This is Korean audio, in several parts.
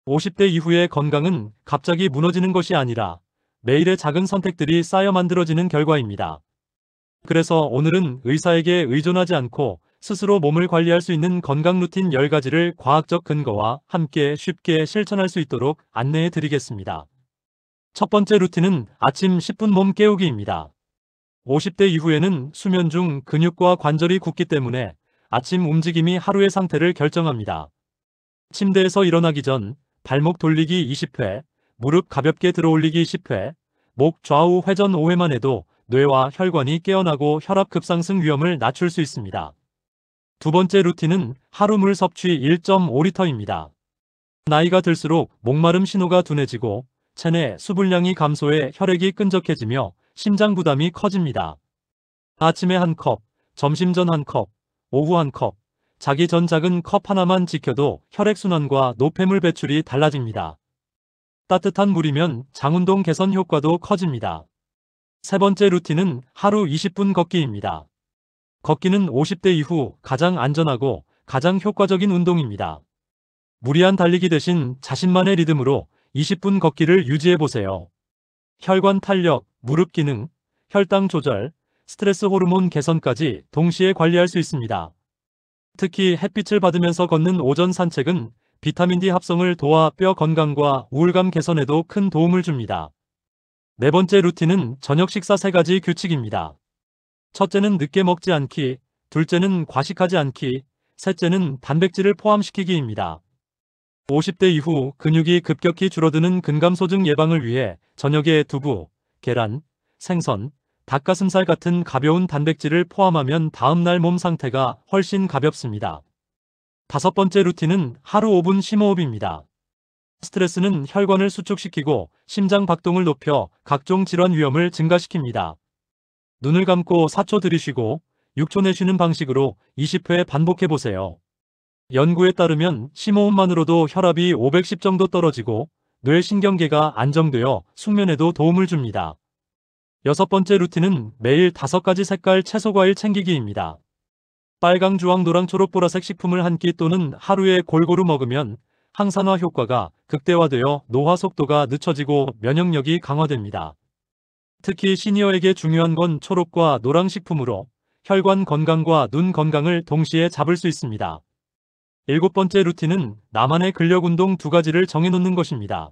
50대 이후의 건강은 갑자기 무너지는 것이 아니라 매일의 작은 선택들이 쌓여 만들어지는 결과입니다. 그래서 오늘은 의사에게 의존하지 않고 스스로 몸을 관리할 수 있는 건강 루틴 10가지를 과학적 근거와 함께 쉽게 실천할 수 있도록 안내해 드리겠습니다. 첫 번째 루틴은 아침 10분 몸 깨우기입니다. 50대 이후에는 수면 중 근육과 관절이 굳기 때문에 아침 움직임이 하루의 상태를 결정합니다. 침대에서 일어나기 전 발목 돌리기 20회, 무릎 가볍게 들어올리기 10회, 목 좌우 회전 5회만 해도 뇌와 혈관이 깨어나고 혈압 급상승 위험을 낮출 수 있습니다. 두 번째 루틴은 하루 물 섭취 1.5리터입니다. 나이가 들수록 목마름 신호가 둔해지고 체내 수분량이 감소해 혈액이 끈적해지며 심장 부담이 커집니다. 아침에 한 컵, 점심 전 한 컵, 오후 한 컵, 자기 전 작은 컵 하나만 지켜도 혈액순환과 노폐물 배출이 달라집니다. 따뜻한 물이면 장운동 개선 효과도 커집니다. 세 번째 루틴은 하루 20분 걷기입니다. 걷기는 50대 이후 가장 안전하고 가장 효과적인 운동입니다. 무리한 달리기 대신 자신만의 리듬으로 20분 걷기를 유지해보세요. 혈관 탄력, 무릎 기능, 혈당 조절, 스트레스 호르몬 개선까지 동시에 관리할 수 있습니다. 특히 햇빛을 받으면서 걷는 오전 산책은 비타민 D 합성을 도와 뼈 건강과 우울감 개선에도 큰 도움을 줍니다. 네 번째 루틴은 저녁 식사 3가지 규칙입니다. 첫째는 늦게 먹지 않기, 둘째는 과식하지 않기, 셋째는 단백질을 포함시키기입니다. 50대 이후 근육이 급격히 줄어드는 근감소증 예방을 위해 저녁에 두부, 계란, 생선, 닭가슴살 같은 가벼운 단백질을 포함하면 다음날 몸 상태가 훨씬 가볍습니다. 다섯 번째 루틴은 하루 5분 심호흡입니다. 스트레스는 혈관을 수축시키고 심장 박동을 높여 각종 질환 위험을 증가시킵니다. 눈을 감고 4초 들이쉬고 6초 내쉬는 방식으로 20회 반복해보세요. 연구에 따르면 심호흡만으로도 혈압이 510 정도 떨어지고 뇌신경계가 안정되어 숙면에도 도움을 줍니다. 여섯 번째 루틴은 매일 5가지 색깔 채소과일 챙기기입니다. 빨강, 주황, 노랑, 초록, 보라색 식품을 한 끼 또는 하루에 골고루 먹으면 항산화 효과가 극대화되어 노화 속도가 늦춰지고 면역력이 강화됩니다. 특히 시니어에게 중요한 건 초록과 노랑 식품으로 혈관 건강과 눈 건강을 동시에 잡을 수 있습니다. 일곱 번째 루틴은 나만의 근력 운동 2가지를 정해놓는 것입니다.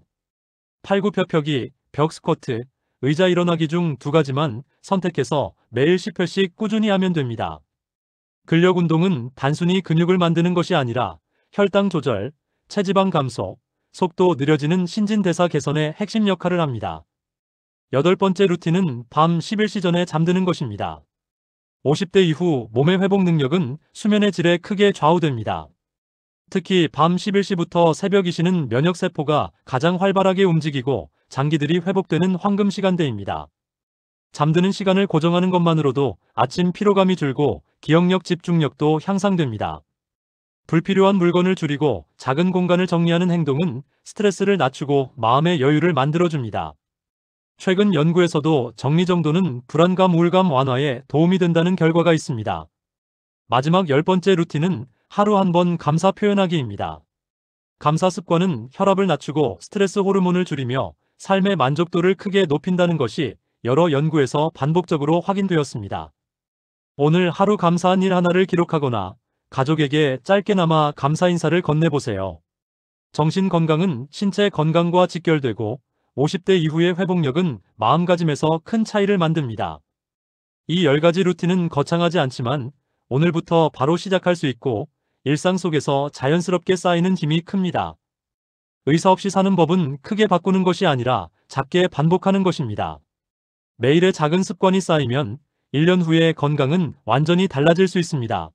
팔굽혀펴기, 벽 스쿼트, 의자 일어나기 중 2가지만 선택해서 매일 10회씩 꾸준히 하면 됩니다. 근력 운동은 단순히 근육을 만드는 것이 아니라 혈당 조절, 체지방 감소, 속도 느려지는 신진대사 개선에 핵심 역할을 합니다. 여덟 번째 루틴은 밤 11시 전에 잠드는 것입니다. 50대 이후 몸의 회복 능력은 수면의 질에 크게 좌우됩니다. 특히 밤 11시부터 새벽 2시는 면역세포가 가장 활발하게 움직이고 장기들이 회복되는 황금 시간대입니다. 잠드는 시간을 고정하는 것만으로도 아침 피로감이 줄고 기억력 집중력도 향상됩니다. 불필요한 물건을 줄이고 작은 공간을 정리하는 행동은 스트레스를 낮추고 마음의 여유를 만들어줍니다. 최근 연구에서도 정리정돈은 불안감, 우울감 완화에 도움이 된다는 결과가 있습니다. 마지막 10번째 루틴은 하루 한 번 감사 표현하기입니다. 감사 습관은 혈압을 낮추고 스트레스 호르몬을 줄이며 삶의 만족도를 크게 높인다는 것이 여러 연구에서 반복적으로 확인되었습니다. 오늘 하루 감사한 일 하나를 기록하거나 가족에게 짧게나마 감사 인사를 건네보세요. 정신 건강은 신체 건강과 직결되고 50대 이후의 회복력은 마음가짐에서 큰 차이를 만듭니다. 이 10가지 루틴은 거창하지 않지만 오늘부터 바로 시작할 수 있고 일상 속에서 자연스럽게 쌓이는 힘이 큽니다. 의사 없이 사는 법은 크게 바꾸는 것이 아니라 작게 반복하는 것입니다. 매일의 작은 습관이 쌓이면 1년 후의 건강은 완전히 달라질 수 있습니다.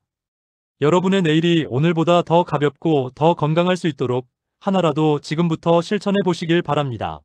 여러분의 내일이 오늘보다 더 가볍고 더 건강할 수 있도록 하나라도 지금부터 실천해 보시길 바랍니다.